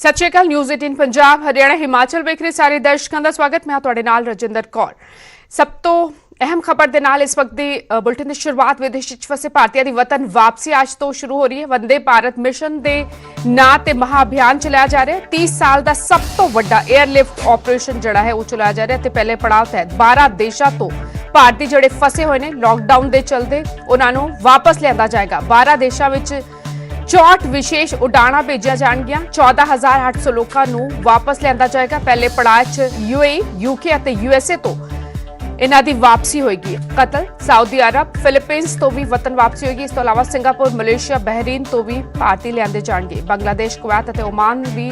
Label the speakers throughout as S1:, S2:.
S1: सत श्री अकाल। न्यूज़ 18 पंजाब हरियाणा हिमाचल वेख रहे सारे दर्शकों का स्वागत। मैं तुहाडे नाल रजिंदर कौर। सब तो अहम खबर के नाल इस वक्त की बुलेटिन की शुरुआत विदेश च फसे भारतीयों की वतन वापसी आज तो शुरू हो रही है। वंदे भारत मिशन के नां ते महाअभियान चलाया जा रहा है। 30 साल का सब तो वड्डा एयरलिफ्ट ऑपरेशन जिहड़ा है वो चलाया जा रहा है। पहले पड़ाव तहत 12 देशों तो भारतीय जिहड़े फसे हुए ने लॉकडाउन के चलते उन्होंने वापस लिया जाएगा। 12 देशों में 64 विशेष उड़ाणा भेजिया जाएगियां। 14,800 लोगों को वापस लिया जाएगा। पहले पड़ाव च यूएई, यूके और यूएसए तो इन्हां दी वापसी होगी। कतर, सऊदी अरब, फिलीपींस तो भी वतन वापसी होगी। इस तो अलावा सिंगापुर, मलेशिया, बहरीन तो भी भारतीय लियाते जाएंगे। बांग्लादेश, कुवैत और ओमान भी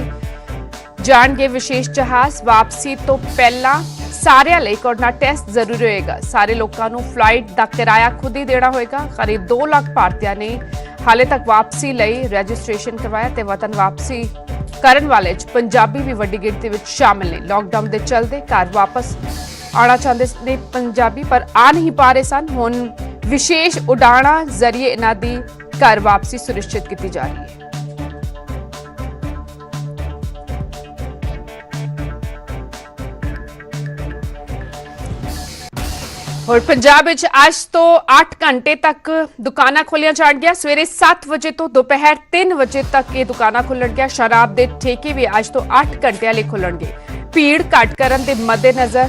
S1: जाएंगे विशेष जहाज। वापसी तो पहला सारे लिए कोरोना टेस्ट जरूरी होगा। सारे लोगों को फ्लाइट का किराया खुद ही देना होगा। करीब 2 लाख भारतीयों ने हाले तक वापसी लई रजिस्ट्रेशन करवाया ते वतन वापसी करन वाले पंजाबी भी वड्डी गिणती विच शामिल ने। लॉकडाउन के चलते घर वापस आना चाहते ने पंजाबी पर आ नहीं पा रहे सन। हुण विशेष उड़ाणा जरिए इन्हां दी घर वापसी सुनिश्चित की जा रही है। और पंजाब विच आज तो 8 घंटे तक दुकाना खोलिया जाएगियां। सवेरे 7 बजे तो दोपहर 3 बजे तक ये दुकाना खुलणगियां। शराब के ठेके भी आज तो 8 घंटे लिए खुलणगे। भीड़ घट करन दे मद्देनजर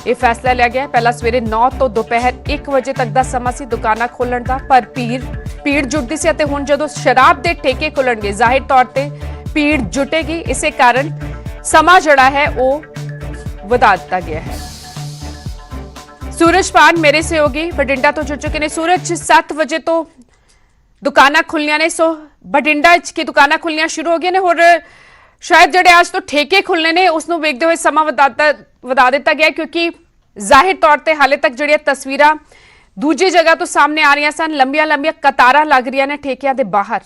S1: यह फैसला लिया गया। पहला सवेरे 9 तो दोपहर 1 बजे तक का समा सी दुकाना खोलण दा, पर भीड़ जुटदी सी। हुण जदों शराब के ठेके खुलणगे जाहिर तौर पर भीड़ जुटेगी। इसे कारण समा जिहड़ा है वो वधा दिता गया है। सूरज पान मेरे सहयोगी बठिंडा तो जुड़ चुके हैं। सूरज, 7 बजे तो दुकाना खुलनिया ने, सो बठिंडा की दुकाना खुलनिया शुरू हो गई ने और शायद जड़े आज तो ठेके खुलने ने उसनों वेखते हुए समा वधा दिता गया, क्योंकि जाहिर तौर पर हाले तक जड़ियां तस्वीरां दूजी जगह तो सामने आ रही सन। लंबिया कतारां लग रही ने ठेकियां दे बाहर।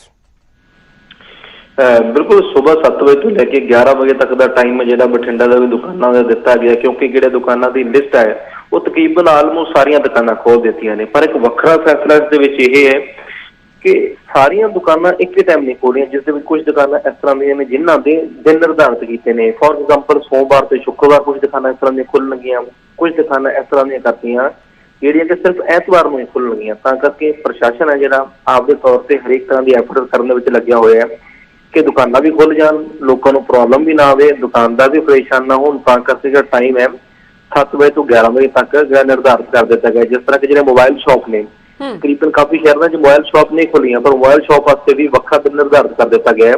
S2: बिल्कुल सुबह 7 बजे तो लैके 11 बजे तक का टाइम जो बठिंडा का भी दुकानों का दिता गया, क्योंकि जो दुकानों की लिस्ट है वो तकरीबन आलमोस्ट सारिया दुकाना खोल दित्तियां ने। पर एक वखरा फैसला इस है कि सारिया दुकाना एक ही टाइम नहीं खोलियां, जिस कुछ दुकाना इस तरह दी ने जिन्हों के दिन निर्धारित किए हैं। फॉर एग्जाम्पल सोमवार से शुक्रवार कुछ दुकाना इस तरह दी खुलणगियां, कुछ दुकाना इस तरह दी करतियां जिहड़ियां कि सिर्फ एतवार में ही खुलणगियां। तां करके प्रशासन है जिहड़ा आपदे तौर पर हरेक तरह की एफर्ट करने में लग्या होया है कि दुकाना भी खुल जान, लोगों को प्रॉब्लम भी ना आए, दुकानदार भी परेशान ना हो। तां करके जो टाइम है 7 बजे तो 11 बजे तक निर्धारित कर दिता गया। जिस तरह के जो मोबाइल शॉप ने तकरीबन काफी शहरों में मोबाइल शॉप नहीं खुलियां, पर मोबाइल शॉप वास्ते भी वक्रा दिन निर्धारित कर दिता गया है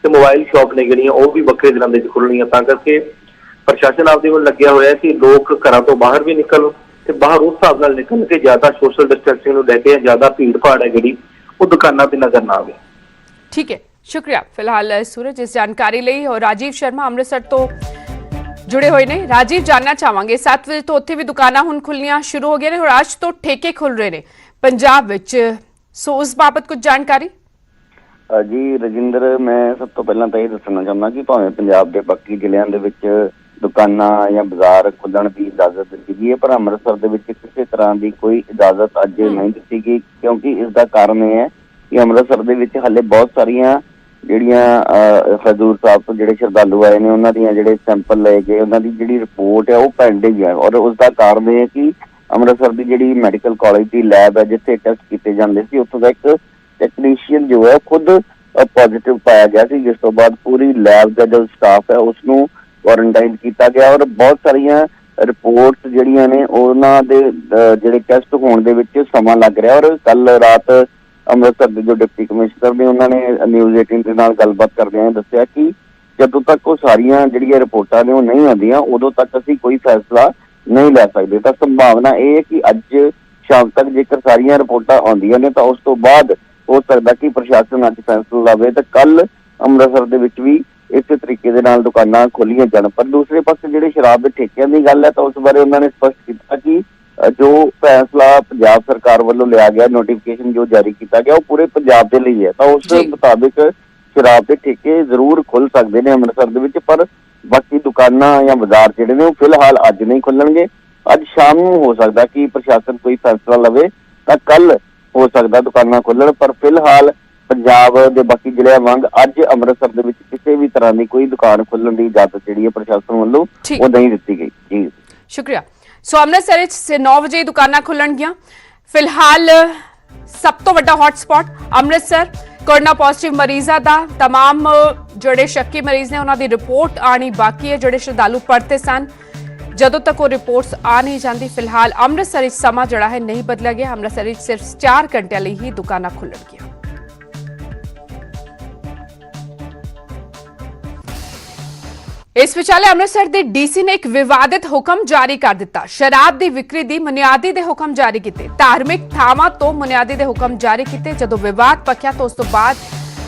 S2: कि मोबाइल शॉप ने जिहड़ियां वो भी वक्रे दिनों में खुलणियां। तां करके प्रशासन आपदे वल लग्या होया है कि लोग घरों तो बाहर भी निकल ते बाहर उस हिसाब नाल निकल के ज्यादा सोशल डिस्टेंसिंग नूं लैके ज्यादा भीड़ भाड़ है जिहड़ी वो दुकानां ते नजर ना आवे।
S1: ठीक है, शुक्रिया फिलहाल सूरज इस जानकारी लई। और राजीव शर्मा अमृतसर तो जुड़े हुए ने। राजीव, जानना चाहांगे 7 बजे तो उत्थे भी दुकाना हुण खुलनियां शुरू हो गई ने और आज तो ठेके खुल रहे ने पंजाब विच, सो उस बाबत कुछ जानकारी?
S3: जी रजिंदर, मैं सब तो पहला तो यह दसना चाहना कि भावें पंजाब के बाकी जिलों के विच दुकाना या बाजार खुलण की इजाजत दी गई है, पर अमृतसर दे विच किसी तरह की कोई इजाजत अज नहीं दी गई, क्योंकि इसका कारण यह है कि अमृतसर दे विच हाले बहुत सारिया ਜਿਹੜੀਆਂ ਹਜ਼ੂਰ ਸਾਹਿਬ ਤੋਂ ਜਿਹੜੇ ਸ਼ਰਧਾਲੂ ਆਏ ਨੇ ਉਹਨਾਂ ਦੀਆਂ ਜਿਹੜੇ ਸੈਂਪਲ ਲਏ ਗਏ, ਉਹਨਾਂ ਦੀ ਜਿਹੜੀ ਰਿਪੋਰਟ ਹੈ ਉਹ ਪੈਂਡਿੰਗ ਹੈ। ਔਰ ਉਸ ਦਾ ਕਾਰਨ ਇਹ ਹੈ ਕਿ ਅੰਮ੍ਰਿਤਸਰ ਦੀ ਜਿਹੜੀ ਮੈਡੀਕਲ ਕਾਲਜ ਦੀ ਲੈਬ ਹੈ ਜਿੱਥੇ ਟੈਸਟ ਕੀਤੇ ਜਾਂਦੇ ਸੀ, ਉੱਥੋਂ ਦਾ ਇੱਕ ਟੈਕਨੀਸ਼ੀਅਨ ਜੋ ਹੈ ਖੁਦ ਪੋਜ਼ਿਟਿਵ ਪਾਇਆ ਗਿਆ ਸੀ, ਜਿਸ ਤੋਂ ਬਾਅਦ ਪੂਰੀ ਲੈਬ ਦਾ ਜੋ ਸਟਾਫ ਹੈ ਉਸਨੂੰ ਕੁਆਰੰਟਾਈਨ ਕੀਤਾ ਗਿਆ। ਔਰ ਬਹੁਤ ਸਾਰੀਆਂ ਰਿਪੋਰਟਸ ਜਿਹੜੀਆਂ ਨੇ ਉਹਨਾਂ ਦੇ ਜਿਹੜੇ ਟੈਸਟ ਹੋਣ ਦੇ ਵਿੱਚ ਸਮਾਂ ਲੱਗ ਰਿਹਾ। ਔਰ ਕੱਲ ਰਾਤ ਅੰਮ੍ਰਿਤਸਰ ਦੇ ਜੋ ਡਿਪਟੀ ਕਮਿਸ਼ਨਰ ਨੇ ਉਹਨਾਂ ਨੇ ਨਿਊਜ਼ 18 ਦੇ ਨਾਲ ਗੱਲਬਾਤ ਕਰਦਿਆਂ ਦੱਸਿਆ ਕਿ ਜਦੋਂ ਤੱਕ ਉਹ ਸਾਰੀਆਂ ਜਿਹੜੀਆਂ ਰਿਪੋਰਟਾਂ ਨੇ ਉਹ ਨਹੀਂ ਆਉਂਦੀਆਂ ਉਦੋਂ ਤੱਕ ਅਸੀਂ ਕੋਈ ਫੈਸਲਾ ਨਹੀਂ ਲੈ ਸਕਦੇ। ਤਾਂ ਸੰਭਾਵਨਾ ਇਹ ਹੈ ਕਿ ਅੱਜ ਸ਼ਾਮ ਤੱਕ ਜੇਕਰ ਸਾਰੀਆਂ ਰਿਪੋਰਟਾਂ ਆਉਂਦੀਆਂ ਨੇ ਤਾਂ ਉਸ ਤੋਂ ਬਾਅਦ ਹੋ ਸਕਦਾ ਕਿ ਪ੍ਰਸ਼ਾਸਨ ਅੱਜ ਫੈਸਲਾ ਲਵੇ ਤਾਂ ਕੱਲ ਅੰਮ੍ਰਿਤਸਰ ਦੇ ਵਿੱਚ ਵੀ ਇਸੇ ਤਰੀਕੇ ਦੇ ਨਾਲ ਦੁਕਾਨਾਂ ਖੋਲੀਆਂ ਜਾਣ। ਪਰ ਦੂਸਰੇ ਪਾਸੇ ਜਿਹੜੇ ਸ਼ਰਾਬ ਦੇ ਠੇਕਿਆਂ ਦੀ ਗੱਲ ਹੈ ਤਾਂ ਉਸ ਬਾਰੇ ਉਹਨਾਂ ਨੇ ਸਪਸ਼ਟ ਕੀਤਾ ਕਿ जो फैसला पंजाब सरकार वालों लिया गया, नोटिफिकेशन जो जारी किया गया वो पूरे पंजाब के लिए है, तो उस मुताबिक शराब के ठेके जरूर खुल सकते हैं अमृतसर दे विच, पर बाकी दुकाना या बाजार जिहड़े ने फिलहाल अज नहीं खुलणगे। अज शाम नूं हो सकता कि प्रशासन कोई फैसला लवे तो कल हो सकता दुकाना खुलण, पर फिलहाल ਪੰਜਾਬ ਦੇ ਬਾਕੀ ਜ਼ਿਲ੍ਹਿਆਂ ਵਾਂਗ ਅੱਜ ਅੰਮ੍ਰਿਤਸਰ ਦੇ ਵਿੱਚ ਕਿਸੇ ਵੀ ਤਰ੍ਹਾਂ ਦੀ ਕੋਈ ਦੁਕਾਨ ਖੋਲ੍ਹਣ ਦੀ ਇਜਾਜ਼ਤ ਜਿਹੜੀ ਹੈ ਪ੍ਰਸ਼ਾਸਨ ਵੱਲੋਂ ਉਹ ਨਹੀਂ ਦਿੱਤੀ ਗਈ ਜੀ।
S1: ਸ਼ੁਕਰੀਆ। ਸੋ ਅੰਮ੍ਰਿਤਸਰ 'ਚ 9 ਵਜੇ ਦੁਕਾਨਾਂ ਖੁੱਲਣਗੀਆਂ। ਫਿਲਹਾਲ ਸਭ ਤੋਂ ਵੱਡਾ ਹੌਟਸਪੌਟ ਅੰਮ੍ਰਿਤਸਰ, ਕੋਰੋਨਾ ਪੋਜ਼ਿਟਿਵ ਮਰੀਜ਼ਾਂ ਦਾ तमाम ਜਿਹੜੇ ਸ਼ੱਕੀ ਮਰੀਜ਼ ਨੇ ਉਹਨਾਂ ਦੀ ਰਿਪੋਰਟ ਆਣੀ ਬਾਕੀ ਹੈ। ਜਿਹੜੇ ਸ਼ਰਧਾਲੂ ਪਰਤੇ ਸਨ, ਜਦੋਂ ਤੱਕ ਉਹ ਰਿਪੋਰਟਸ ਆ ਨਹੀਂ ਜਾਂਦੀ, ਫਿਲਹਾਲ ਅੰਮ੍ਰਿਤਸਰ ਵਿੱਚ ਸਮਾਂ ਜਿਹੜਾ ਹੈ ਨਹੀਂ ਬਦਲਿਆ ਗਿਆ। ਅੰਮ੍ਰਿਤਸਰ ਵਿੱਚ ਸਿਰਫ 4 ਘੰਟਿਆਂ ਲਈ ਹੀ ਦੁਕਾਨਾਂ ਖੁੱਲਣਗੀਆਂ। ਇਸ ਵਿਚਾਲੇ ਅੰਮ੍ਰਿਤਸਰ ਦੇ ਡੀਸੀ ਨੇ ਇੱਕ ਵਿਵਾਦਿਤ ਹੁਕਮ ਜਾਰੀ ਕਰ ਦਿੱਤਾ। ਸ਼ਰਾਬ ਦੀ ਵਿਕਰੀ ਦੀ ਮੁਨਿਆਦੀ ਦੇ ਹੁਕਮ ਜਾਰੀ ਕੀਤੇ। ਧਾਰਮਿਕ ਥਾਵਾਂ ਤੋਂ ਮੁਨਿਆਦੀ ਦੇ ਹੁਕਮ ਜਾਰੀ ਕੀਤੇ। ਜਦੋਂ ਵਿਵਾਦ ਪੱਕਿਆ ਤਾਂ ਉਸ ਤੋਂ ਬਾਅਦ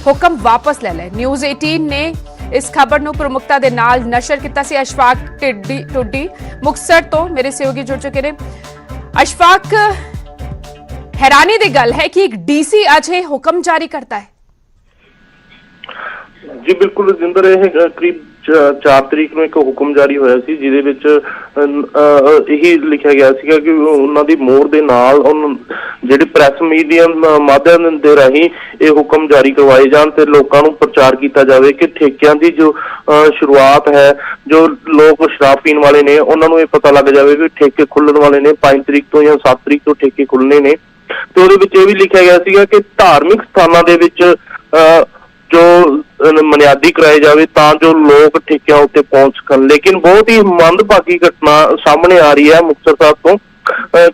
S1: ਹੁਕਮ ਵਾਪਸ ਲੈ ਲਏ। ਨਿਊਜ਼ 18 ਨੇ ਇਸ ਖਬਰ ਨੂੰ ਪ੍ਰਮੁਖਤਾ ਦੇ ਨਾਲ ਨਸ਼ਰ ਕੀਤਾ ਸੀ। ਅਸ਼ਫਾਕ ਟੁੱਡੀ ਮੁਕਤਸਰ ਤੋਂ ਮੇਰੇ ਸਹਿਯੋਗੀ ਜੁੜ ਚੁੱਕੇ ਨੇ। ਅਸ਼ਫਾਕ, ਹੈਰਾਨੀ ਦੀ ਗੱਲ ਹੈ ਕਿ ਇੱਕ ਡੀਸੀ ਅਜੇ ਹੁਕਮ ਜਾਰੀ ਕਰਤਾ ਹੈ।
S2: ਜੀ ਬਿਲਕੁਲ ਰਜਿੰਦਰ, ਇਹ ਕਰੀਬ 4 ਤਰੀਕ ਨੂੰ ਇੱਕ ਹੁਕਮ ਜਾਰੀ ਹੋਇਆ ਸੀ ਜਿਹਦੇ ਵਿੱਚ ਇਹੀ ਲਿਖਿਆ ਗਿਆ ਸੀਗਾ ਕਿ ਉਹਨਾਂ ਦੀ ਮੋਹਰ ਦੇ ਨਾਲ ਜਿਹੜੇ ਪ੍ਰੈਸ ਮੀਡੀਅਮ ਮਾਧਿਅਮ ਦੇ ਰਾਹੀਂ ਇਹ ਹੁਕਮ ਜਾਰੀ ਕਰਵਾਏ ਜਾਣ ਤੇ ਲੋਕਾਂ ਨੂੰ ਪ੍ਰਚਾਰ ਕੀਤਾ ਜਾਵੇ ਕਿ ਠੇਕਿਆਂ ਦੀ ਜੋ ਸ਼ੁਰੂਆਤ ਹੈ, ਜੋ ਲੋਕ ਸ਼ਰਾਬ ਪੀਣ ਵਾਲੇ ਨੇ ਉਹਨਾਂ ਨੂੰ ਇਹ ਪਤਾ ਲੱਗ ਜਾਵੇ ਕਿ ਠੇਕੇ ਖੁੱਲਣ ਵਾਲੇ ਨੇ 5 ਤਰੀਕ ਤੋਂ ਜਾਂ 7 ਤਰੀਕ ਤੋਂ ਠੇਕੇ ਖੁੱਲਣੇ ਨੇ। ਤੇ ਉਹਦੇ ਵਿੱਚ ਇਹ ਵੀ ਲਿਖਿਆ ਗਿਆ ਸੀਗਾ ਕਿ ਧਾਰਮਿਕ ਸਥਾਨਾਂ ਦੇ ਵਿੱਚ ਜੋ ਮੁਨਿਆਦੀ ਕਰਾਏ ਜਾਵੇ ਤਾਂ ਜੋ ਲੋਕ ਠੇਕਿਆਂ ਉੱਤੇ ਪਹੁੰਚ ਸਕਣ। ਲੇਕਿਨ ਬਹੁਤ ਹੀ ਮੰਦਭਾਗੀ ਘਟਨਾ ਸਾਹਮਣੇ ਆ ਰਹੀ ਹੈ ਮੁਕਤਸਰ ਸਾਹਿਬ ਤੋਂ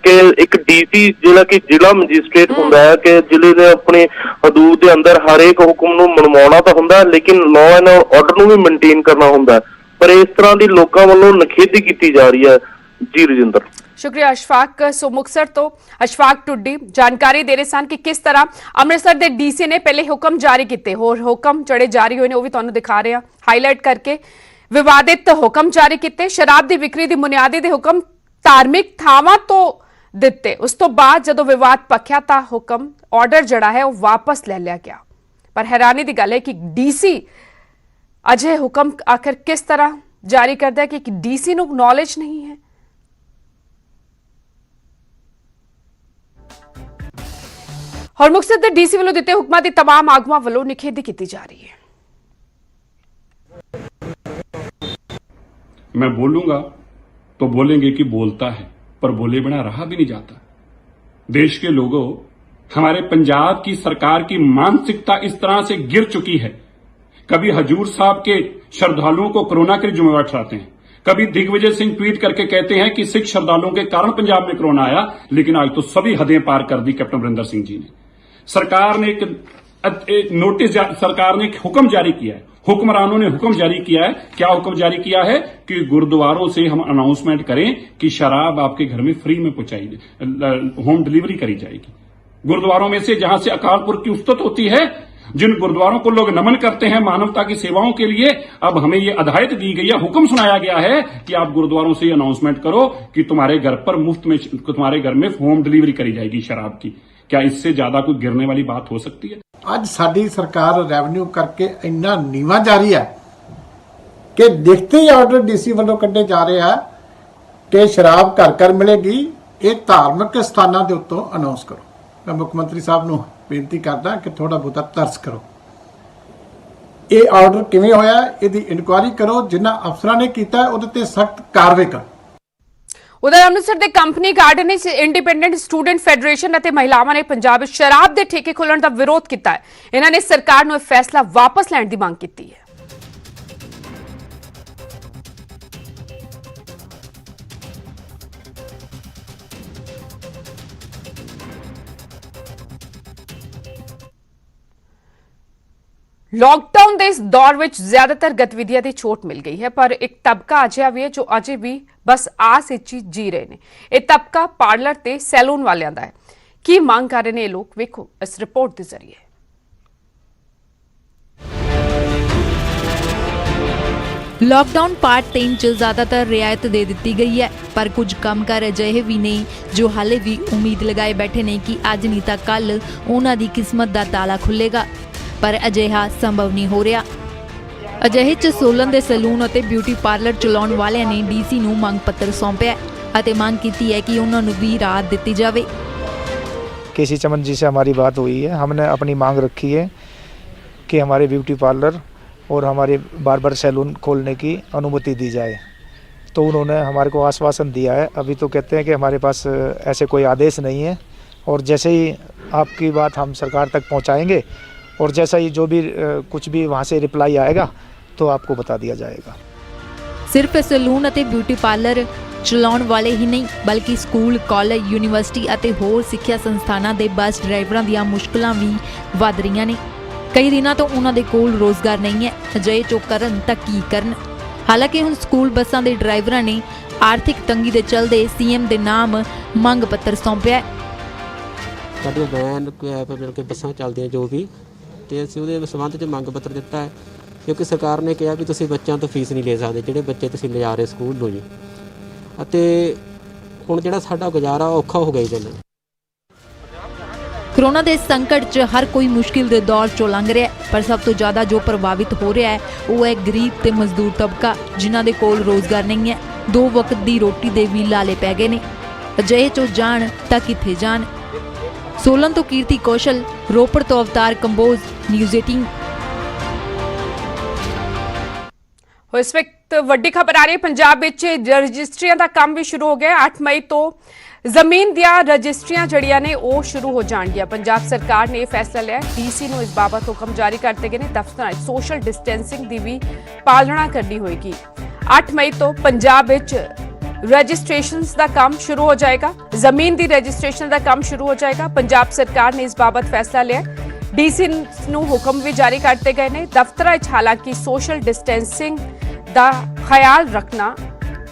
S2: ਕਿ ਇੱਕ ਡੀਸੀ ਜਿਹੜਾ ਕਿ ਜ਼ਿਲ੍ਹਾ ਮੈਜਿਸਟ੍ਰੇਟ ਹੁੰਦਾ ਹੈ ਕਿ ਜ਼ਿਲ੍ਹੇ ਦੇ ਆਪਣੇ ਹਦੂਦ ਦੇ ਅੰਦਰ ਹਰੇਕ ਹੁਕਮ ਨੂੰ ਮਨਵਾਉਣਾ ਤਾਂ ਹੁੰਦਾ, ਲੇਕਿਨ ਲਾਅ ਐਂਡ ਆਰਡਰ ਨੂੰ ਵੀ ਮੇਨਟੇਨ ਕਰਨਾ ਹੁੰਦਾ, ਪਰ ਇਸ ਤਰ੍ਹਾਂ ਦੀ ਲੋਕਾਂ ਵੱਲੋਂ ਨਿਖੇਧੀ ਕੀਤੀ ਜਾ ਰਹੀ ਹੈ। ਜੀ ਰਜਿੰਦਰ, शुक्रिया अशफाक। सो मुक्तसर तो अशफाक टुड्डी जानकारी दे रहे सन कि किस तरह अमृतसर के डीसी ने पहले हुक्म जारी किए, होर हुक्म जड़े जारी हुए वो भी तुहानूं दिखा रहे हैं हाईलाइट करके। विवादित हुक्म जारी किए, शराब की विक्री की मुनियादी के हुक्म धार्मिक थावां तो दिते। उस तो बाद जदों विवाद पक्या तां हुक्म ऑर्डर जड़ा है वो वापस ले लिया गया। पर हैरानी की गल है कि डीसी अजे हुक्म आखिर किस तरह जारी करता है कि डीसी नूं नॉलेज नहीं है। और मुक्तसर के डीसी वालों दिते हुक्मां दी तमाम आगुआं वालों निखेधी की जा रही है।
S4: मैं बोलूंगा तो बोलेंगे कि बोलता है, पर बोले बिना रहा भी नहीं जाता। देश के लोगों, हमारे पंजाब की सरकार की मानसिकता इस तरह से गिर चुकी है। कभी हजूर साहब के श्रद्धालुओं को कोरोना के जिम्मेवार ठहराते हैं, कभी दिग्विजय सिंह ट्वीट करके कहते हैं कि सिख श्रद्धालुओं के कारण पंजाब में कोरोना आया, लेकिन आज तो सभी हदें पार कर दी कैप्टन अमरिंदर सिंह जी ने। सरकार ने एक नोटिस, सरकार ने एक हुक्म जारी किया है, हुक्मरानों ने हुक्म जारी किया है। क्या हुक्म जारी किया है कि गुरुद्वारों से हम अनाउंसमेंट करें कि शराब आपके घर में फ्री में पहुंचाई, होम डिलीवरी करी जाएगी। गुरुद्वारों में से जहां से अकाल पुरख की उस्तत होती है, जिन गुरुद्वारों को लोग नमन करते हैं मानवता की सेवाओं के लिए, अब हमें ये हिदायत दी गई है, हुक्म सुनाया गया है कि आप गुरुद्वारों से अनाउंसमेंट करो कि तुम्हारे घर पर मुफ्त में, तुम्हारे घर में होम डिलीवरी करी जाएगी शराब की। क्या इससे ज्यादा कोई गिरने वाली बात हो सकती है?
S5: ਅੱਜ ਸਾਡੀ ਸਰਕਾਰ ਰੈਵਨਿਊ ਕਰਕੇ ਇੰਨਾ ਨੀਵਾ ਜਾਰੀ ਹੈ ਕਿ ਦੇਖते ही ਆਰਡਰ ਡੀਸੀ ਵੱਲੋਂ ਕੱਢੇ ਜਾ ਰਹੇ ਆ ਕਿ ਸ਼ਰਾਬ ਘਰ ਘਰ ਮਿਲੇਗੀ। ਇਹ ਧਾਰਮਿਕ ਸਥਾਨਾਂ ਦੇ ਉੱਤੋਂ ਅਨਾਉਂਸ ਕਰੋ। ਮੈਂ ਮੁੱਖ ਮੰਤਰੀ ਸਾਹਿਬ ਨੂੰ ਬੇਨਤੀ ਕਰਦਾ ਕਿ ਥੋੜਾ ਬਹੁਤਾ ਤਰਸ ਕਰੋ। ਇਹ ਆਰਡਰ ਕਿਵੇਂ ਹੋਇਆ ਇਹਦੀ ਇਨਕੁਆਇਰੀ ਕਰੋ, ਜਿਨ੍ਹਾਂ ਅਫਸਰਾਂ ਨੇ ਕੀਤਾ ਉਹਦੇ ਤੇ ਸਖਤ ਕਾਰਵਾਈ ਕਰੋ।
S1: उधर अमृतसर के company garden independent student federation और महिलावां ने पंजाब शराब के ठेके खोलने का विरोध किया है। इन्होंने सरकार को फैसला वापस लैण की मांग की है। लॉकडाउन के इस दौर में ज्यादातर गतिविधियां की छूट मिल गई है, पर एक तबका अजिहा भी है जो अजे भी बस आस विच जी रहे हैं। यह तबका पार्लर ते सैलून वालियां दा है। की मांग कर रहे हैं ये लोग, वेखो इस रिपोर्ट के जरिए।
S6: लॉकडाउन पार्ट 3 च ज्यादातर रियायत दे दी गई है, पर कुछ कामगार अजिहे भी ने जो हाले भी उम्मीद लगाए बैठे ने कि अज नहीं तो कल उन्हां दी किस्मत दा ताला खुलेगा, पर अजिहा संभव नहीं हो रहा। अजिहे च सोलन दे सैलून और ब्यूटी पार्लर चलाउण वालियां ने डीसी नूं मंग पत्र सौंपिया ਅਤੇ ਮੰਗ ਕੀਤੀ है कि उन्हां नूं भी राहत दित्ती जावे।
S7: केसी चमन जी से हमारी बात हुई है। हमने अपनी मांग रखी है कि हमारे ब्यूटी पार्लर और हमारे बार्बर सैलून खोलने की अनुमति दी जाए। तो उन्होंने हमारे को आश्वासन दिया है। अभी तो कहते हैं कि हमारे पास ऐसे कोई आदेश नहीं है, और जैसे ही आपकी बात हम सरकार तक पहुंचाएंगे और जैसा ही जो भी कुछ भी वहां से रिप्लाई आएगा तो आपको बता दिया जाएगा।
S6: ਸਿਰਫ ਸੈਲੂਨ ਅਤੇ ਬਿਊਟੀ ਪਾਰਲਰ ਚਲਾਉਣ ਵਾਲੇ ਹੀ ਨਹੀਂ, ਬਲਕਿ ਸਕੂਲ, ਕਾਲਜ, ਯੂਨੀਵਰਸਿਟੀ ਅਤੇ ਹੋਰ ਸਿੱਖਿਆ ਸੰਸਥਾਨਾਂ ਦੇ ਬੱਸ ਡਰਾਈਵਰਾਂ ਦੀਆਂ ਮੁਸ਼ਕਲਾਂ ਵੀ ਵੱਧ ਰਹੀਆਂ ਨੇ। ਕਈ ਦਿਨਾਂ ਤੋਂ ਉਹਨਾਂ ਦੇ ਕੋਲ ਰੋਜ਼ਗਾਰ ਨਹੀਂ ਹੈ। ਅਜਿਹੇ ਚੋਂ ਕਰਨ ਤਾਂ ਕੀ ਕਰਨ। ਹਾਲਾਂਕਿ ਹੁਣ ਸਕੂਲ ਬੱਸਾਂ ਦੇ ਡਰਾਈਵਰਾਂ ਨੇ ਆਰਥਿਕ ਤੰਗੀ ਦੇ ਚਲਦੇ ਸੀਐਮ ਦੇ ਨਾਮ ਮੰਗ ਪੱਤਰ ਸੌਂਪਿਆ ਹੈ।
S8: ਸਾਡੀਆਂ ਵੈਨ ਮਤਲਬ ਕਿ ਬੱਸਾਂ ਚੱਲਦੀਆਂ ਜੋ ਵੀ, ਤੇ ਅਸੀਂ ਉਹਦੇ ਸੰਬੰਧ 'ਚ ਮੰਗ ਪੱਤਰ ਦਿੱਤਾ ਹੈ, ਕਿਉਂਕਿ ਸਰਕਾਰ ਨੇ ਕਿਹਾ ਵੀ ਤੁਸੀਂ ਬੱਚਿਆਂ ਤੋਂ ਫੀਸ ਨਹੀਂ ਲੈ ਸਕਦੇ, ਜਿਹੜੇ ਬੱਚੇ ਤੁਸੀਂ ਲਿਜਾ ਰਹੇ ਸਕੂਲ ਨੂੰ ਜੀ। ਅਤੇ ਹੁਣ ਜਿਹੜਾ ਸਾਡਾ ਗੁਜ਼ਾਰਾ ਔਖਾ ਹੋ ਗਿਆ ਜੀ।
S6: ਕੋਰੋਨਾ ਦੇ ਸੰਕਟ 'ਚ ਹਰ ਕੋਈ ਮੁਸ਼ਕਿਲ ਦੇ ਦੌਰ 'ਚੋਂ ਲੰਘ ਰਿਹਾ ਹੈ, ਪਰ ਸਭ ਤੋਂ ਜ਼ਿਆਦਾ ਜੋ ਪ੍ਰਭਾਵਿਤ ਹੋ ਰਿਹਾ ਹੈ ਉਹ ਹੈ ਗਰੀਬ ਤੇ ਮਜ਼ਦੂਰ ਤਬਕਾ, ਜਿਨ੍ਹਾਂ ਦੇ ਕੋਲ ਰੋਜ਼ਗਾਰ ਨਹੀਂ ਹੈ। 2 ਵਕਤ ਦੀ ਰੋਟੀ ਦੇ ਵੀ ਲਾਲੇ ਪੈ ਗਏ ਨੇ। ਅਜਿਹੇ 'ਚੋਂ ਜਾਣ ਤਾਂ ਕਿੱਥੇ ਜਾਣ। ਸੋਲਨ ਤੋਂ ਕੀਰਤੀ ਕੌਸ਼ਲ, ਰੋਪੜ ਤੋਂ ਅਵਤਾਰ ਕੰਬੋਜ, ਨਿਊਜ਼ 18।
S1: ਇਸ ਵਕਤ ਵੱਡੀ ਖਬਰ ਆ ਰਹੀ ਹੈ, ਪੰਜਾਬ ਵਿੱਚ ਰਜਿਸਟਰੀਆਂ ਦਾ ਕੰਮ ਵੀ ਸ਼ੁਰੂ ਹੋ ਗਿਆ। 8 ਮਈ ਤੋਂ ਜ਼ਮੀਨ ਦੀਆਂ ਰਜਿਸਟਰੀਆਂ ਜਿਹੜੀਆਂ ਨੇ ਉਹ ਸ਼ੁਰੂ ਹੋ ਜਾਣਗੀਆਂ। ਪੰਜਾਬ ਸਰਕਾਰ ਨੇ ਇਹ ਫੈਸਲਾ ਲਿਆ। ਡੀਸੀ ਨੂੰ ਇਸ ਬਾਬਤ ਹੁਕਮ ਜਾਰੀ ਕਰਤੇ ਗਏ ਨੇ। ਦਫ਼ਤਰਾਂ 'ਚ ਸੋਸ਼ਲ ਡਿਸਟੈਂਸਿੰਗ ਦੀ ਵੀ ਪਾਲਣਾ ਕਰਨੀ ਹੋਏਗੀ। 8 ਮਈ ਤੋਂ ਪੰਜਾਬ ਵਿੱਚ ਰਜਿਸਟ੍ਰੇਸ਼ਨਸ ਦਾ ਕੰਮ ਸ਼ੁਰੂ ਹੋ ਜਾਏਗਾ। ਜ਼ਮੀਨ ਦੀ ਰਜਿਸਟ੍ਰੇਸ਼ਨ ਦਾ ਕੰਮ ਸ਼ੁਰੂ ਹੋ ਜਾਏਗਾ। ਪੰਜਾਬ ਸਰਕਾਰ ਨੇ ਇਸ ਬਾਬਤ ਫੈਸਲਾ ਲਿਆ। ਡੀਸੀ ਨੂੰ ਹੁਕਮ ਵੀ ਜਾਰੀ ਕਰਤੇ ਗਏ ਨੇ। ਦਫ਼ਤਰਾਂ 'ਚ ਹਾਲਾਂਕਿ ਸੋਸ਼ਲ ਡਿਸਟੈਂਸਿੰਗ ਦਾ ਖਿਆਲ ਰੱਖਣਾ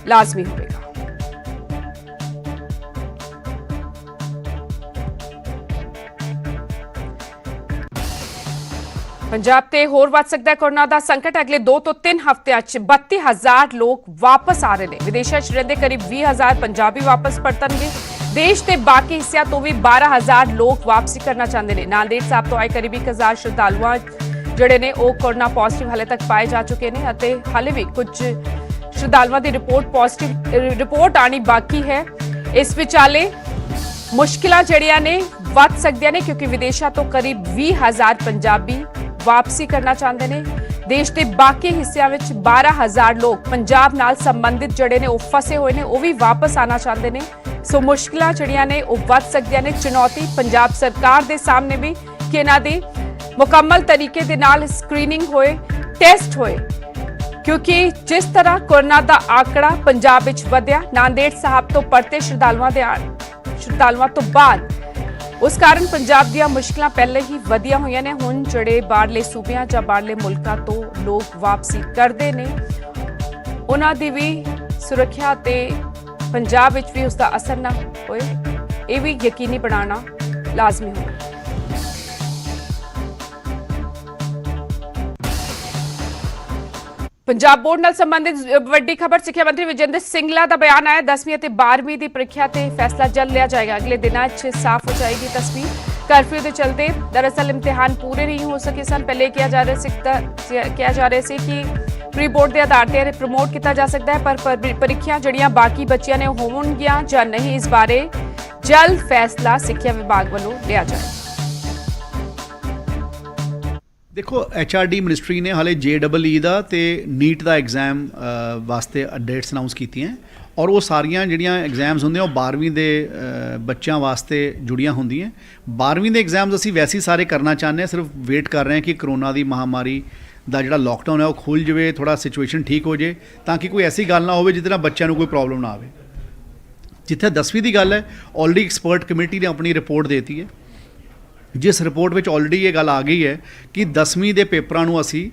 S1: ਲਾਜ਼ਮੀ ਹੋਵੇਗਾ। ਪੰਜਾਬ ਤੇ ਹੋਰ ਵੱਧ ਸਕਦਾ ਹੈ ਕੋਰੋਨਾ ਦਾ ਸੰਕਟ। ਅਗਲੇ 2 ਤੋਂ 3 ਹਫ਼ਤਿਆਂ 'ਚ 32,000 ਲੋਕ ਵਾਪਸ ਆ ਰਹੇ ਨੇ। ਵਿਦੇਸ਼ਾਂ 'ਚ ਰਹਿੰਦੇ ਕਰੀਬ 20,000 ਪੰਜਾਬੀ ਵਾਪਸ ਪਰਤਣਗੇ। ਦੇਸ਼ ਦੇ ਬਾਕੀ ਹਿੱਸਿਆਂ ਤੋਂ ਵੀ 12,000 ਲੋਕ ਵਾਪਸੀ ਕਰਨਾ ਚਾਹੁੰਦੇ ਨੇ। ਨਾਂਦੇੜ ਸਾਹਿਬ ਤੋਂ ਆਏ ਕਰੀਬ 1,000 ਸ਼ਰਧਾਲੂਆਂ ਜਿਹੜੇ ਨੇ ਉਹ ਕੋਰੋਨਾ ਪੋਜ਼ਿਟਿਵ ਹਾਲੇ ਤੱਕ ਪਾਏ ਜਾ ਚੁੱਕੇ ਨੇ ਅਤੇ ਹਾਲੇ ਵੀ ਕੁਝ ਸ਼ਰਧਾਲੂਆਂ ਦੀ ਰਿਪੋਰਟ ਆਣੀ ਬਾਕੀ ਹੈ। ਇਸ ਵਿਚਾਲੇ ਮੁਸ਼ਕਿਲਾਂ ਜਿਹੜੀਆਂ ਨੇ ਵੱਧ ਸਕਦੀਆਂ ਨੇ, ਕਿਉਂਕਿ ਵਿਦੇਸ਼ਾਂ ਤੋਂ ਕਰੀਬ 20,000 ਪੰਜਾਬੀ ਵਾਪਸੀ ਕਰਨਾ ਚਾਹੁੰਦੇ ਨੇ। ਦੇਸ਼ ਦੇ ਬਾਕੀ ਹਿੱਸਿਆਂ ਵਿੱਚ 12,000 ਲੋਕ ਪੰਜਾਬ ਨਾਲ ਸੰਬੰਧਿਤ ਜਿਹੜੇ ਨੇ ਉਹ ਫਸੇ ਹੋਏ ਨੇ, ਉਹ ਵੀ ਵਾਪਸ ਆਣਾ ਚਾਹੁੰਦੇ ਨੇ। ਸੋ ਮੁਸ਼ਕਿਲਾਂ ਜਿਹੜੀਆਂ ਨੇ ਉਹ ਵੱਧ ਸਕਦੀਆਂ ਨੇ। ਚੁਣੌਤੀ ਪੰਜਾਬ ਸਰਕਾਰ ਦੇ ਸਾਹਮਣੇ ਵੀ ਕਿ ਇਹਨਾਂ ਦੀ ਮੁਕੰਮਲ ਤਰੀਕੇ ਦੇ ਨਾਲ ਸਕਰੀਨਿੰਗ ਹੋਏ, ਟੈਸਟ ਹੋਏ, ਕਿਉਂਕਿ ਜਿਸ ਤਰ੍ਹਾਂ ਕੋਰੋਨਾ ਦਾ ਆંકੜਾ ਪੰਜਾਬ ਵਿੱਚ ਵਧਿਆ ਨਾਂਦੇੜ ਸਾਹਿਬ ਤੋਂ ਪਰਤੇ ਸ਼ਰਧਾਲੂਆਂ ਤੋਂ ਬਾਅਦ, ਉਸ ਕਾਰਨ ਪੰਜਾਬ ਦੀਆਂ ਮੁਸ਼ਕਲਾਂ ਪਹਿਲੇ ਹੀ ਵਧੀਆਂ ਹੋਈਆਂ ਨੇ। ਹੁਣ ਜਿਹੜੇ ਬਾਹਰਲੇ ਸੂਬਿਆਂ ਜਾਂ ਬਾਹਰਲੇ ਮੁਲਕਾਂ ਤੋਂ ਲੋਕ ਵਾਪਸੀ ਕਰਦੇ ਨੇ, ਉਹਨਾਂ ਦੀ ਵੀ ਸੁਰੱਖਿਆ ਤੇ ਪੰਜਾਬ ਵਿੱਚ ਵੀ ਉਸ ਦਾ ਅਸਰ ਨਾ ਹੋਏ, ਇਹ ਵੀ ਯਕੀਨੀ ਬਣਾਉਣਾ ਲਾਜ਼ਮੀ ਹੋਵੇ। ਪੰਜਾਬ ਬੋਰਡ ਨਾਲ ਸੰਬੰਧਿਤ ਵੱਡੀ ਖਬਰ। ਸਿੱਖਿਆ ਮੰਤਰੀ ਵਿਜੇਂਦਰ ਸਿੰਗਲਾ ਦਾ ਬਿਆਨ ਆਇਆ। 10ਵੀਂ ਅਤੇ 12ਵੀਂ ਦੀ ਪ੍ਰੀਖਿਆ ਤੇ ਫੈਸਲਾ ਜਲਦ ਲਿਆ ਜਾਏਗਾ। ਅਗਲੇ ਦਿਨਾਂ 'ਚ ਸਾਫ਼ ਹੋ ਜਾਏਗੀ ਤਸਵੀਰ। ਕਰਫਿਊ ਦੇ ਚਲਦੇ ਦਰਅਸਲ ਇਮਤਿਹਾਨ ਪੂਰੇ ਨਹੀਂ ਹੋ ਸਕੇ ਸਨ। ਪਹਿਲੇ ਕਿਹਾ ਜਾ ਰਿਹਾ ਸੀ ਕਿ ਪ੍ਰੀ ਬੋਰਡ ਦੇ ਆਧਾਰ ਤੇ ਪ੍ਰਮੋਟ ਕੀਤਾ ਜਾ ਸਕਦਾ ਹੈ, ਪਰ ਪ੍ਰੀਖਿਆ ਜਿਹੜੀਆਂ ਬਾਕੀ ਬੱਚਿਆਂ ਨੇ ਹੋਣਗੀਆਂ ਜਾਂ ਨਹੀਂ, ਇਸ ਬਾਰੇ ਜਲਦ ਫੈਸਲਾ ਸਿੱਖਿਆ ਵਿਭਾਗ ਵੱਲੋਂ ਲਿਆ ਜਾਏਗਾ।
S9: ਦੇਖੋ, HRD ਮਿਨਿਸਟਰੀ ਨੇ ਹਾਲੇ JEE ਦਾ ਤੇ ਨੀਟ ਦਾ ਐਗਜ਼ਾਮ ਵਾਸਤੇ ਡੇਟਸ ਅਨਾਉਂਸ ਕੀਤੀਆਂ, ਔਰ ਉਹ ਸਾਰੀਆਂ ਜਿਹੜੀਆਂ ਐਗਜ਼ਾਮਸ ਹੁੰਦੇ ਆ ਉਹ 12ਵੀਂ ਦੇ ਬੱਚਿਆਂ ਵਾਸਤੇ ਜੁੜੀਆਂ ਹੁੰਦੀਆਂ। 12ਵੀਂ ਦੇ ਐਗਜ਼ਾਮਸ ਅਸੀਂ ਵੈਸੇ ਹੀ ਸਾਰੇ ਕਰਨਾ ਚਾਹੁੰਦੇ ਹਾਂ, ਸਿਰਫ ਵੇਟ ਕਰ ਰਹੇ ਹਾਂ ਕਿ ਕਰੋਨਾ ਦੀ ਮਹਾਮਾਰੀ ਦਾ ਜਿਹੜਾ ਲੋਕਡਾਊਨ ਹੈ ਉਹ ਖੁੱਲ੍ਹ ਜਾਵੇ, ਥੋੜਾ ਸਿਚੁਏਸ਼ਨ ਠੀਕ ਹੋ ਜਾਵੇ, ਤਾਂ ਕਿ ਕੋਈ ਐਸੀ ਗੱਲ ਨਾ ਹੋਵੇ ਜਿਹਦੇ ਨਾਲ ਬੱਚਿਆਂ ਨੂੰ ਕੋਈ ਪ੍ਰੋਬਲਮ ਨਾ ਆਵੇ। ਜਿੱਥੇ 10ਵੀਂ ਦੀ ਗੱਲ ਹੈ, ਆਲਰੇਡੀ ਐਕਸਪਰਟ ਕਮੇਟੀ ਨੇ ਆਪਣੀ ਰਿਪੋਰਟ ਦੇ ਦਿੱਤੀ ਹੈ, ਜਿਸ ਰਿਪੋਰਟ ਵਿੱਚ ਆਲਰੇਡੀ ਇਹ ਗੱਲ ਆ ਗਈ ਹੈ ਕਿ 10ਵੀਂ ਦੇ ਪੇਪਰਾਂ ਨੂੰ ਅਸੀਂ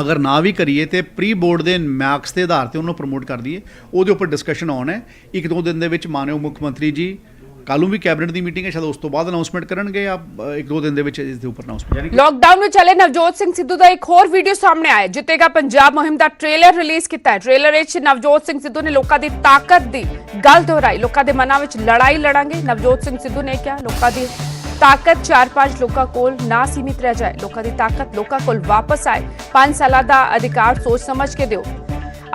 S9: ਅਗਰ ਨਾ ਵੀ ਕਰੀਏ ਤੇ ਪ੍ਰੀ ਬੋਰਡ ਦੇ ਮਾਰਕਸ ਦੇ ਆਧਾਰ ਤੇ ਉਹਨੂੰ ਪ੍ਰਮੋਟ ਕਰ ਦਈਏ। ਉਹਦੇ ਉੱਪਰ ਡਿਸਕਸ਼ਨ ਆਨ ਹੈ। 1-2 ਦਿਨ ਦੇ ਵਿੱਚ ਮਾਨਯੋਗ ਮੁੱਖ ਮੰਤਰੀ ਜੀ, ਕੱਲ੍ਹ ਨੂੰ ਵੀ ਕੈਬਨਿਟ ਦੀ ਮੀਟਿੰਗ ਹੈ, ਸ਼ਾਇਦ ਉਸ ਤੋਂ ਬਾਅਦ ਅਨਾਉਂਸਮੈਂਟ ਕਰਨਗੇ ਜਾਂ 1-2 ਦਿਨ ਦੇ ਵਿੱਚ ਇਸ ਦੇ ਉੱਪਰ ਅਨਾਉਂਸਮੈਂਟ।
S1: ਲੋਕਡਾਊਨ ਵਿੱਚ ਚੱਲੇ ਨਵਜੋਤ ਸਿੰਘ ਸਿੱਧੂ ਦਾ ਇੱਕ ਹੋਰ ਵੀਡੀਓ ਸਾਹਮਣੇ ਆਇਆ। ਜਿੱਤੇਗਾ ਪੰਜਾਬ ਮੁਹਿੰਮ ਦਾ ਟ੍ਰੇਲਰ ਰਿਲੀਜ਼ ਕੀਤਾ ਹੈ। ਟ੍ਰੇਲਰ ਵਿੱਚ ਨਵਜੋਤ ਸਿੰਘ ਸਿੱਧੂ ਨੇ ਲੋਕਾਂ ਦੀ ਤਾਕਤ ਦੀ ਗੱਲ ਦੁਹਰਾਈ। ਲੋਕਾਂ ਦੇ ਮਨਾਂ ਵਿੱਚ ਲੜਾਈ ਲੜਾਂਗੇ। ਨਵਜੋਤ ਸਿੰਘ ਸਿੱਧੂ ਨੇ ਕਿਹਾ ਲੋਕਾਂ ਦੀ ਤਾਕਤ 4-5 ਲੋਕਾਂ ਕੋਲ ਨਾ ਸੀਮਿਤ ਰਹਿ ਜਾਏ। ਲੋਕਾਂ ਦੀ ਤਾਕਤ ਲੋਕਾਂ ਕੋਲ ਵਾਪਸ ਆਏ। 5 ਸਾਲਾਂ ਦਾ ਅਧਿਕਾਰ ਸੋਚ ਸਮਝ ਕੇ ਦਿਓ।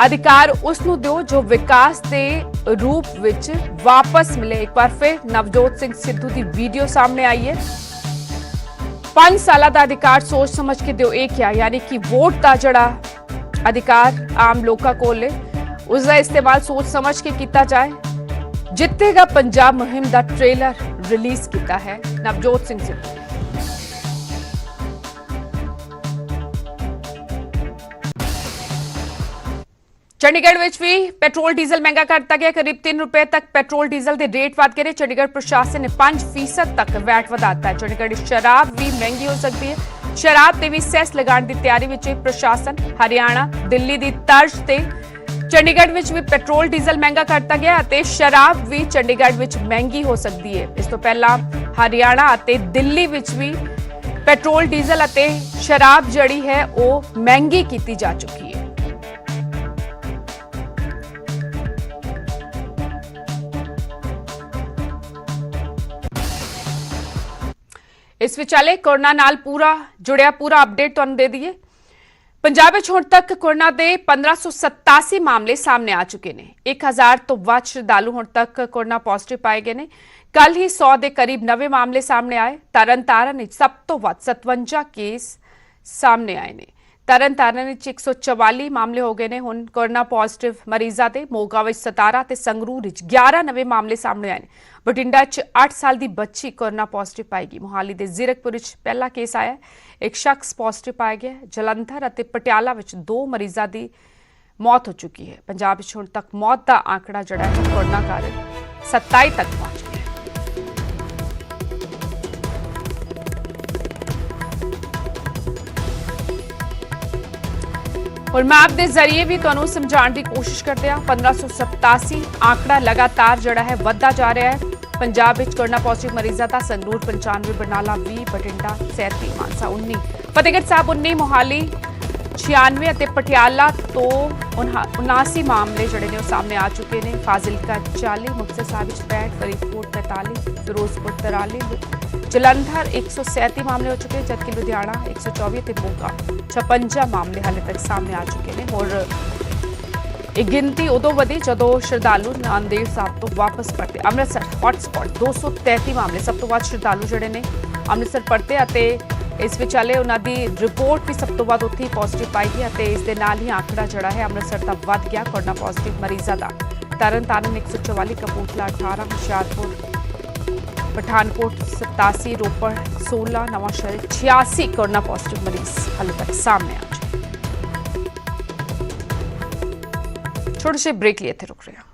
S1: ਅਧਿਕਾਰ ਉਸ ਨੂੰ ਦਿਓ ਜੋ ਵਿਕਾਸ ਦੇ ਰੂਪ ਵਿੱਚ ਵਾਪਸ ਮਿਲੇ। ਇੱਕ ਵਾਰ ਫਿਰ ਨਵਜੋਤ ਸਿੰਘ ਸਿੱਧੂ ਦੀ ਵੀਡੀਓ ਸਾਹਮਣੇ ਆਈ ਹੈ। 5 ਸਾਲਾਂ ਦਾ ਅਧਿਕਾਰ ਸੋਚ ਸਮਝ ਕੇ ਦਿਓ। ਇਹ ਕਿਹਾ ਯਾਨੀ ਕਿ ਵੋਟ ਦਾ ਜਿਹੜਾ ਅਧਿਕਾਰ ਆਮ ਲੋਕਾਂ ਕੋਲ ਹੈ ਉਸ ਦਾ ਇਸਤੇਮਾਲ ਸੋਚ ਸਮਝ ਕੇ ਕੀਤਾ ਜਾਏ। ਜਿੱਤੇਗਾ ਪੰਜਾਬ ਮੁਹਿੰਮ ਦਾ ਟ੍ਰੇਲਰ ਰਿਲੀਜ਼ ਕੀਤਾ ਹੈ ਨਵਜੋਤ ਸਿੰਘ ਸਿੱਧੂ। ਚੰਡੀਗੜ੍ਹ ਵਿੱਚ ਵੀ ਪੈਟਰੋਲ ਡੀਜ਼ਲ ਮਹਿੰਗਾ ਕਰ ਦਿੱਤਾ ਗਿਆ। ਕਰੀਬ 3 ਰੁਪਏ ਤੱਕ ਪੈਟਰੋਲ ਡੀਜ਼ਲ ਦੇ ਰੇਟ ਵਧ ਗਏ ਨੇ। ਚੰਡੀਗੜ੍ਹ ਪ੍ਰਸ਼ਾਸਨ ਨੇ 5% ਤੱਕ ਵੈਟ ਵਧਾ ਦਿੱਤਾ ਹੈ। ਚੰਡੀਗੜ੍ਹ ਸ਼ਰਾਬ ਵੀ ਮਹਿੰਗੀ ਹੋ ਸਕਦੀ ਹੈ। ਸ਼ਰਾਬ ਤੇ ਵੀ ਸੈਸ ਲਗਾਉਣ ਦੀ ਤਿਆਰੀ ਵਿੱਚ ਹੈ ਪ੍ਰਸ਼ਾਸਨ। ਹਰਿਆਣਾ ਦਿੱਲੀ ਦੀ ਤਰਜ਼ ਤੇ ਚੰਡੀਗੜ੍ਹ ਵਿੱਚ ਵੀ ਪੈਟਰੋਲ ਡੀਜ਼ਲ ਮਹਿੰਗਾ ਕਰ ਦਿੱਤਾ ਗਿਆ ਅਤੇ ਸ਼ਰਾਬ ਵੀ ਚੰਡੀਗੜ੍ਹ ਵਿੱਚ ਮਹਿੰਗੀ ਹੋ ਸਕਦੀ ਹੈ। ਇਸ ਤੋਂ ਪਹਿਲਾਂ ਹਰਿਆਣਾ ਅਤੇ ਦਿੱਲੀ ਵਿੱਚ ਵੀ ਪੈਟਰੋਲ ਡੀਜ਼ਲ ਅਤੇ ਸ਼ਰਾਬ ਜਿਹੜੀ ਹੈ ਉਹ ਮਹਿੰਗੀ ਕੀਤੀ ਜਾ ਚੁੱਕੀ ਹੈ। ਇਸ ਵਿਚਾਲੇ ਕੋਰੋਨਾ ਨਾਲ ਜੁੜਿਆ ਪੂਰਾ ਅਪਡੇਟ ਤੁਹਾਨੂੰ ਦੇ ਦਈਏ। ਪੰਜਾਬ ਵਿੱਚ ਹੁਣ ਤੱਕ ਕੋਰੋਨਾ ਦੇ 1587 ਮਾਮਲੇ ਸਾਹਮਣੇ ਆ ਚੁੱਕੇ ਨੇ। 1000 ਤੋਂ ਵੱਧ ਸ਼ਰਧਾਲੂ ਹੁਣ ਤੱਕ ਕੋਰੋਨਾ ਪੋਜ਼ਿਟਿਵ ਪਾਏ ਗਏ ਨੇ। ਕੱਲ ਹੀ 100 ਦੇ ਕਰੀਬ ਨਵੇਂ ਮਾਮਲੇ ਸਾਹਮਣੇ ਆਏ। ਤਰਨਤਾਰਨ ਵਿੱਚ ਸਭ ਤੋਂ ਵੱਧ 57 ਕੇਸ ਸਾਹਮਣੇ ਆਏ ਨੇ। ਤਰਨਤਾਰਨ ਵਿੱਚ 144 ਮਾਮਲੇ ਹੋ ਗਏ ਨੇ ਹੁਣ ਕੋਰੋਨਾ ਪੋਜ਼ਿਟਿਵ ਮਰੀਜ਼ਾਂ ਦੇ। ਮੋਗਾ ਵਿੱਚ 17 ਤੇ ਸੰਗਰੂਰ ਵਿੱਚ 11 ਨਵੇਂ ਮਾਮਲੇ ਸਾਹਮਣੇ ਆਏ ਨੇ। ਬਠਿੰਡਾ 'ਚ 8 ਸਾਲ ਦੀ ਬੱਚੀ ਕੋਰੋਨਾ ਪੋਜ਼ਿਟਿਵ ਪਾਈ ਗਈ। ਮੋਹਾਲੀ ਦੇ ਜ਼ੀਰਕਪੁਰ ਵਿੱਚ ਪਹਿਲਾ ਕੇਸ ਆਇਆ। ਇੱਕ ਸ਼ਖਸ ਪੋਜ਼ਿਟਿਵ ਪਾਇਆ ਗਿਆ। ਜਲੰਧਰ ਅਤੇ ਪਟਿਆਲਾ ਵਿੱਚ 2 ਮਰੀਜ਼ਾਂ ਦੀ ਮੌਤ ਹੋ ਚੁੱਕੀ ਹੈ। ਪੰਜਾਬ ਵਿੱਚ ਹੁਣ ਤੱਕ ਮੌਤ ਦਾ ਆંકੜਾ ਜਿਹੜਾ ਹੈ ਕੋਰੋਨਾ ਕਾਰਨ 27 ਤੱਕ ਪਹੁੰਚ ਗਿਆ। और मैप के जरिए भी तुहानू समझाने की कोशिश करते हैं। 1587 आंकड़ा लगातार जड़ा है वधदा जा रहा है। पंजाब विच कोरोना पॉजिटिव मरीजों का संगरूर 95, बरनाला 20, बठिंडा 37, मानसा 19, फतेहगढ़ साहब 19, मोहाली 96 ਅਤੇ पटियाला तो 79 मामले जड़े ने सामने आ चुके हैं। फाजिलका 40, मुक्तसर साहिब 65, फरीदकोट 45, फिरोजपुर 43, जलंधर 137 मामले हो चुके हैं, जबकि लुधियाना 124 ਤੇ ਮੋਗਾ 56 ਮਾਮਲੇ ਹਾਲੇ ਤੱਕ ਸਾਹਮਣੇ ਆ ਚੁੱਕੇ ਨੇ। ਹੋਰ ਇਹ ਗਿਣਤੀ ਉਦੋਂ ਵਧੀ ਜਦੋਂ ਸ਼ਰਧਾਲੂ ਨਾਂਦੇੜ ਸਾਹਿਬ ਤੋਂ ਵਾਪਸ ਪਰਤੇ। ਅੰਮ੍ਰਿਤਸਰ ਹੌਟਸਪੌਟ 233 ਮਾਮਲੇ, ਸਭ ਤੋਂ ਵੱਧ ਸ਼ਰਧਾਲੂ ਜਿਹੜੇ ਨੇ ਅੰਮ੍ਰਿਤਸਰ ਪਰਤੇ ਅਤੇ ਇਸ ਵਿਚਾਲੇ ਉਹਨਾਂ ਦੀ ਰਿਪੋਰਟ ਵੀ ਸਭ ਤੋਂ ਵੱਧ ਉੱਥੇ ਪੋਜ਼ਿਟਿਵ ਪਾਈ ਗਈ ਅਤੇ ਇਸ ਦੇ ਨਾਲ ਹੀ ਆંકੜਾ ਜਿਹੜਾ ਹੈ ਅੰਮ੍ਰਿਤਸਰ ਦਾ ਵੱਧ ਗਿਆ ਕੋਰੋਨਾ ਪੋਜ਼ਿਟਿਵ ਮਰੀਜ਼ਾਂ ਦਾ। ਤਰਨਤਾਰਨ 144, ਕਪੂਰਥਲਾ 18, ਹੁਸ਼ਿਆਰਪੁਰ पठानकोट 87, रोपड़ 16, नवांशहर 86 कोरोना पॉजिटिव मरीज हाल तक सामने आ चुके। छोटे से ब्रेक लिए थे, रुक रहे हैं।